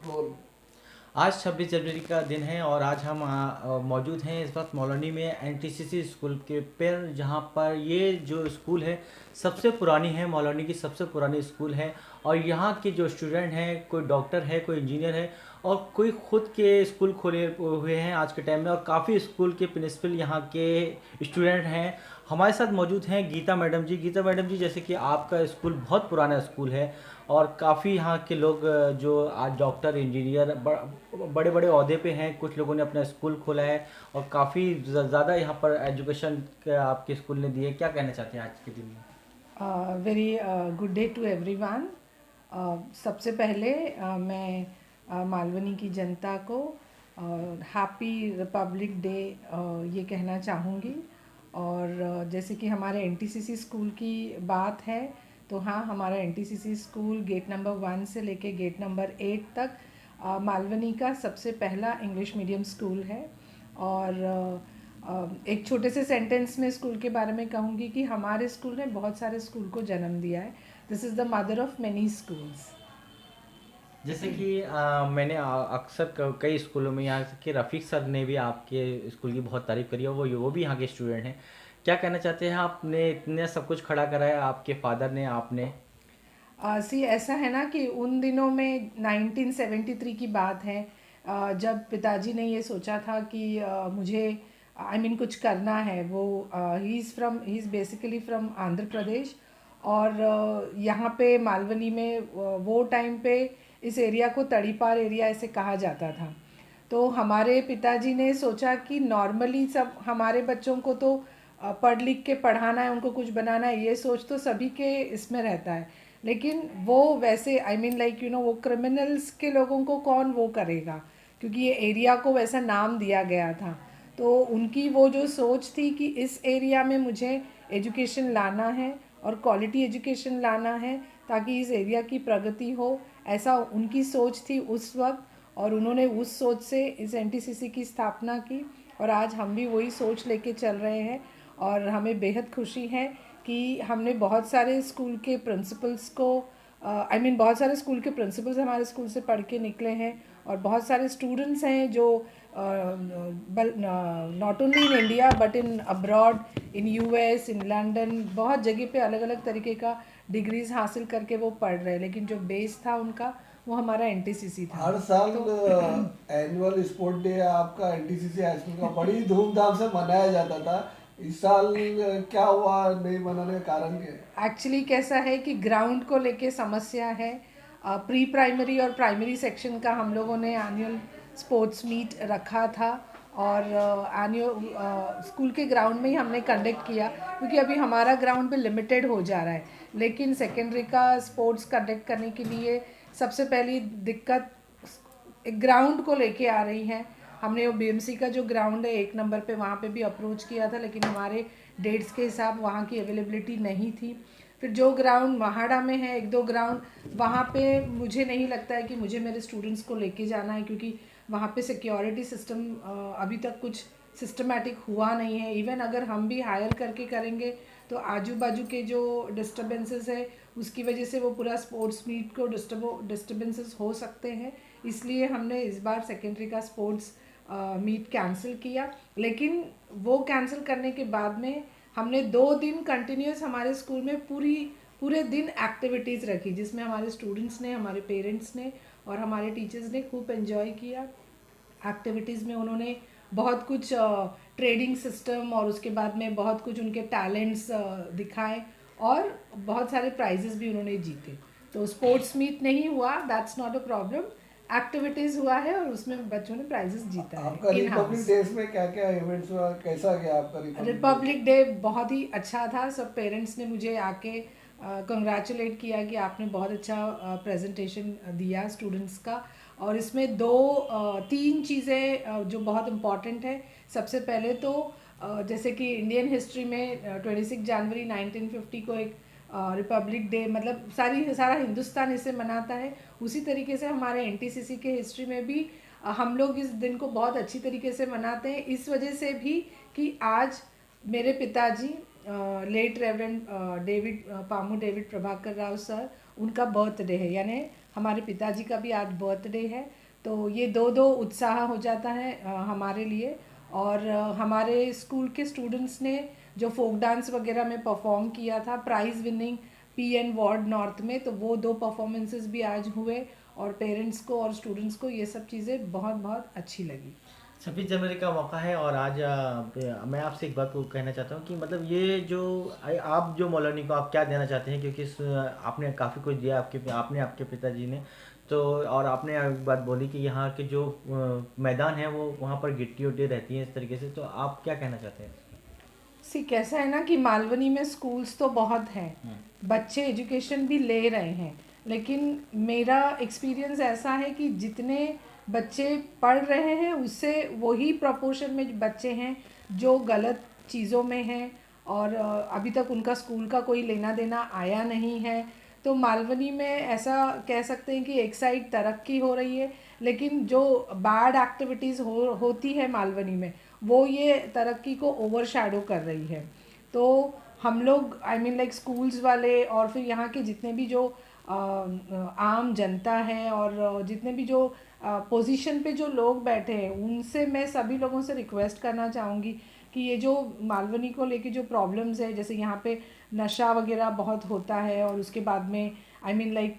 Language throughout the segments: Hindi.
बोल। आज 26 जनवरी का दिन है और आज हम मौजूद हैं इस वक्त मौलानी में एनटीसीसी स्कूल के पर, जहां पर ये जो स्कूल है सबसे पुरानी है, मौलानी की सबसे पुरानी स्कूल है। और यहाँ के जो स्टूडेंट हैं, कोई डॉक्टर है, कोई इंजीनियर है और कोई खुद के स्कूल खोले हुए हैं आज के टाइम में। और काफ़ी स्कूल के प्रिंसिपल यहाँ के स्टूडेंट हैं। हमारे साथ मौजूद हैं गीता मैडम जी। गीता मैडम जी, जैसे कि आपका स्कूल बहुत पुराना स्कूल है और काफ़ी यहाँ के लोग जो आज डॉक्टर इंजीनियर बड़े बड़े ओहदे पे हैं, कुछ लोगों ने अपना स्कूल खोला है और काफ़ी ज़्यादा यहाँ पर एजुकेशन आपके स्कूल ने दी है। क्या कहना चाहते हैं आज के दिन में? Very good day to everyone. सबसे पहले मैं मालवनी की जनता को हैप्पी रिपब्लिक डे ये कहना चाहूँगी। और जैसे कि हमारे एनटीसीसी स्कूल की बात है, तो हाँ, हमारा एनटीसीसी स्कूल गेट नंबर 1 से लेके गेट नंबर 8 तक मालवनी का सबसे पहला इंग्लिश मीडियम स्कूल है। और एक छोटे से सेंटेंस में स्कूल के बारे में कहूँगी कि हमारे स्कूल ने बहुत सारे स्कूल को जन्म दिया है। This is the mother of many schools. जैसे कि मैंने अक्सर कई स्कूलों में यहाँ के रफ़ीक सर ने भी आपके स्कूल की बहुत तारीफ़ करी है, वो भी यहाँ के स्टूडेंट हैं। क्या कहना चाहते हैं? आपने इतने सब कुछ खड़ा करा है, आपके फादर ने, आपने। सी ऐसा है ना कि उन दिनों में 1973 की बात है, जब पिताजी ने ये सोचा था कि मुझे कुछ करना है। वो ही is basically from Andhra Pradesh. और यहाँ पे मालवनी में वो टाइम पे इस एरिया को तड़ीपार एरिया ऐसे कहा जाता था। तो हमारे पिताजी ने सोचा कि नॉर्मली सब हमारे बच्चों को तो पढ़ लिख के पढ़ाना है, उनको कुछ बनाना है, ये सोच तो सभी के इसमें रहता है। लेकिन वो वैसे वो क्रिमिनल्स के लोगों को कौन वो करेगा, क्योंकि ये एरिया को वैसा नाम दिया गया था। तो उनकी वो जो सोच थी कि इस एरिया में मुझे एजुकेशन लाना है और क्वालिटी एजुकेशन लाना है ताकि इस एरिया की प्रगति हो, ऐसा उनकी सोच थी उस वक्त। और उन्होंने उस सोच से इस एनटीसीसी की स्थापना की और आज हम भी वही सोच लेके चल रहे हैं। और हमें बेहद खुशी है कि हमने बहुत सारे स्कूल के प्रिंसिपल्स को बहुत सारे स्कूल के प्रिंसिपल्स हमारे स्कूल से पढ़ के निकले हैं और बहुत सारे स्टूडेंट्स हैं जो not only in India but in abroad, in US, in London, बहुत जगह पे अलग अलग तरीके का डिग्रीज हासिल करके वो पढ़ रहे हैं। लेकिन जो बेस था उनका वो हमारा एनटीसीसी था। हर साल तो एनुअल स्पोर्ट डे आपका एनटीसीसी हाई स्कूल का बड़ी धूमधाम से मनाया जाता था। इस साल क्या हुआ, नहीं मनाने का कारण क्या है? एक्चुअली कैसा है कि ग्राउंड को लेके समस्या है। प्री प्राइमरी और प्राइमरी सेक्शन का हम लोगों ने एनुअल स्पोर्ट्स मीट रखा था और एनुअल स्कूल के ग्राउंड में ही हमने कंडक्ट किया, क्योंकि अभी हमारा ग्राउंड पे लिमिटेड हो जा रहा है। लेकिन सेकेंडरी का स्पोर्ट्स कंडक्ट करने के लिए सबसे पहली दिक्कत एक ग्राउंड को लेके आ रही है। हमने वो बीएमसी का जो ग्राउंड है 1 नंबर पे, वहाँ पे भी अप्रोच किया था, लेकिन हमारे डेट्स के हिसाब वहाँ की अवेलेबिलिटी नहीं थी। फिर जो ग्राउंड महाड़ा में है, 1-2 ग्राउंड, वहाँ पे मुझे नहीं लगता है कि मुझे मेरे स्टूडेंट्स को लेके जाना है, क्योंकि वहाँ पे सिक्योरिटी सिस्टम अभी तक कुछ सिस्टमेटिक हुआ नहीं है। इवन अगर हम भी हायर करके करेंगे तो आजू बाजू के जो डिस्टर्बेंसेस है उसकी वजह से वो पूरा स्पोर्ट्स मीट को डिस्टर्बेंसेस हो सकते हैं। इसलिए हमने इस बार सेकेंडरी का स्पोर्ट्स मीट कैंसिल किया। लेकिन वो कैंसिल करने के बाद में हमने 2 दिन कंटिन्यूस हमारे स्कूल में पूरे दिन एक्टिविटीज़ रखी, जिसमें हमारे स्टूडेंट्स ने, हमारे पेरेंट्स ने और हमारे टीचर्स ने खूब एंजॉय किया। एक्टिविटीज़ में उन्होंने बहुत कुछ ट्रेडिंग सिस्टम और उसके बाद में बहुत कुछ उनके टैलेंट्स दिखाए और बहुत सारे प्राइजेस भी उन्होंने जीते। तो स्पोर्ट्स मीट नहीं हुआ, that's not a problem, activities हुआ है और उसमें बच्चों ने प्राइजेस जीता है। आपका रिपब्लिक डे में क्या क्या इवेंट्स हुआ, कैसा गया आपका रिपब्लिक डे बहुत ही अच्छा था। सब पेरेंट्स ने मुझे आके कंग्रेचुलेट किया कि आपने बहुत अच्छा प्रेजेंटेशन दिया स्टूडेंट्स का। और इसमें 3 चीज़ें जो बहुत इम्पॉर्टेंट है। सबसे पहले तो जैसे कि इंडियन हिस्ट्री में 26 जनवरी 1950 को एक रिपब्लिक डे, मतलब सारा हिंदुस्तान इसे मनाता है। उसी तरीके से हमारे एनटीसीसी के हिस्ट्री में भी हम लोग इस दिन को बहुत अच्छी तरीके से मनाते हैं। इस वजह से भी कि आज मेरे पिताजी late reverend David Pamu David Prabhakar Rao sir, उनका बर्थडे है। यानी हमारे पिताजी का भी आज बर्थडे है, तो ये दो दो उत्साह हो जाता है हमारे लिए। और हमारे स्कूल के स्टूडेंट्स ने जो फोक डांस वगैरह में परफॉर्म किया था prize winning PN ward north में, तो वो 2 परफॉर्मेंसेस भी आज हुए और पेरेंट्स को और स्टूडेंट्स को ये सब चीज़ें बहुत बहुत अच्छी लगी। 26 जनवरी का मौका है और आज मैं आपसे एक बात को कहना चाहता हूँ कि मतलब ये जो आप जो मौलानी को आप क्या देना चाहते हैं, क्योंकि आपने काफ़ी कुछ दिया आपके पिताजी ने, तो और आपने एक बात बोली कि यहाँ के जो मैदान है वो वहाँ पर गिट्टी उट्टी रहती है इस तरीके से, तो आप क्या कहना चाहते हैं? कैसा है ना कि मालवनी में स्कूल्स तो बहुत हैं, बच्चे एजुकेशन भी ले रहे हैं, लेकिन मेरा एक्सपीरियंस ऐसा है कि जितने बच्चे पढ़ रहे हैं उससे वही प्रोपोर्शन में बच्चे हैं जो गलत चीज़ों में हैं और अभी तक उनका स्कूल का कोई लेना देना आया नहीं है। तो मालवनी में ऐसा कह सकते हैं कि एक साइड तरक्की हो रही है, लेकिन जो बैड एक्टिविटीज़ होती है मालवनी में वो ये तरक्की को ओवरशैडो कर रही है। तो हम लोग लाइक स्कूल्स वाले और फिर यहाँ के जितने भी जो आम जनता है और जितने भी जो पोजीशन पे जो लोग बैठे हैं उनसे मैं सभी लोगों से रिक्वेस्ट करना चाहूँगी कि ये जो मालवनी को लेके जो प्रॉब्लम्स है, जैसे यहाँ पे नशा वगैरह बहुत होता है और उसके बाद में लाइक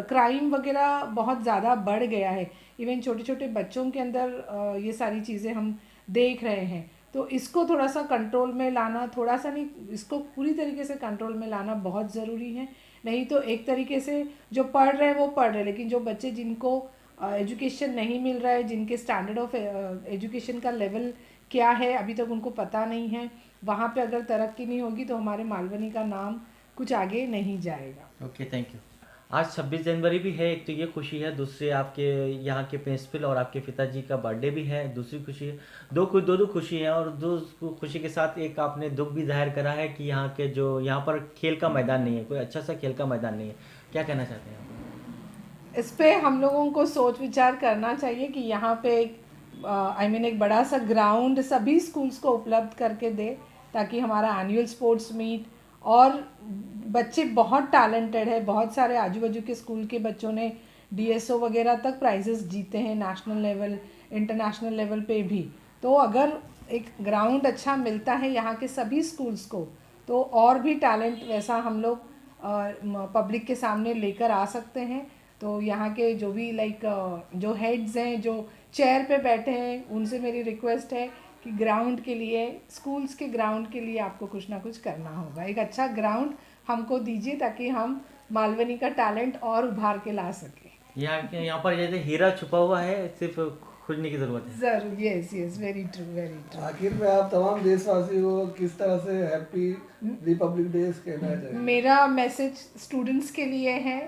क्राइम वगैरह बहुत ज़्यादा बढ़ गया है, इवन छोटे छोटे बच्चों के अंदर ये सारी चीज़ें हम देख रहे हैं। तो इसको थोड़ा सा कंट्रोल में लाना, थोड़ा सा नहीं, इसको पूरी तरीके से कंट्रोल में लाना बहुत ज़रूरी है। नहीं तो एक तरीके से जो पढ़ रहे हैं वो पढ़ रहे हैं, लेकिन जो बच्चे जिनको एजुकेशन नहीं मिल रहा है, जिनके स्टैंडर्ड ऑफ एजुकेशन का लेवल क्या है अभी तक उनको पता नहीं है, वहाँ पे अगर तरक्की नहीं होगी तो हमारे मालवनी का नाम कुछ आगे नहीं जाएगा। Okay, thank you. आज 26 जनवरी भी है, एक तो ये खुशी है, दूसरी आपके यहाँ के प्रिंसिपल और आपके पिताजी का बर्थडे भी है, दूसरी खुशी है। दो खुशी है और दो खुशी के साथ एक आपने दुख भी जाहिर करा है कि यहाँ पर खेल का मैदान नहीं है, कोई अच्छा सा खेल का मैदान नहीं है। क्या कहना चाहते हैं आप? इस पे हम लोगों को सोच विचार करना चाहिए कि यहाँ पे एक बड़ा सा ग्राउंड सभी स्कूल्स को उपलब्ध करके दे, ताकि हमारा एनुअल स्पोर्ट्स मीट, और बच्चे बहुत टैलेंटेड है, बहुत सारे आजू बाजू के स्कूल के बच्चों ने DSO वगैरह तक प्राइजेस जीते हैं, नेशनल लेवल इंटरनेशनल लेवल पे भी। तो अगर एक ग्राउंड अच्छा मिलता है यहाँ के सभी स्कूल्स को, तो और भी टैलेंट वैसा हम लोग पब्लिक के सामने लेकर आ सकते हैं। तो यहाँ के जो भी जो हेड्स हैं, जो चेयर पे बैठे हैं, उनसे मेरी रिक्वेस्ट है कि ग्राउंड के लिए, स्कूल्स के ग्राउंड के लिए आपको कुछ ना कुछ करना होगा। एक अच्छा ग्राउंड हमको दीजिए ताकि हम मालवनी का टैलेंट और उभार के ला सकें। यहाँ पर जैसे हीरा छुपा हुआ है, सिर्फ खोजने की जरूरत है। जरूर, yes yes, very true, very true. आखिर में आप तमाम देशवासियों को किस तरह से हैप्पी रिपब्लिक डे कहना चाहिए? मेरा मैसेज स्टूडेंट्स के लिए है,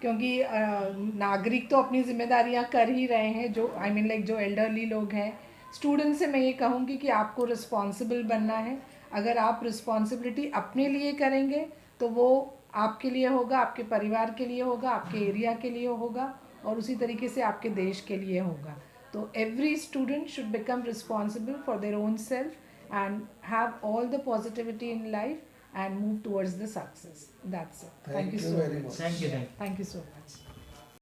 क्योंकि नागरिक तो अपनी जिम्मेदारियां कर ही रहे हैं, जो लाइक जो एल्डरली लोग हैं। स्टूडेंट से मैं ये कहूँगी कि आपको रिस्पॉन्सिबल बनना है। अगर आप रिस्पॉन्सिबिलिटी अपने लिए करेंगे तो वो आपके लिए होगा, आपके परिवार के लिए होगा, आपके एरिया के लिए होगा और उसी तरीके से आपके देश के लिए होगा। तो every student should become responsible for their own self and have all the positivity in life and move towards the success. That's it. Thank you so much. Thank you. Thank you so much.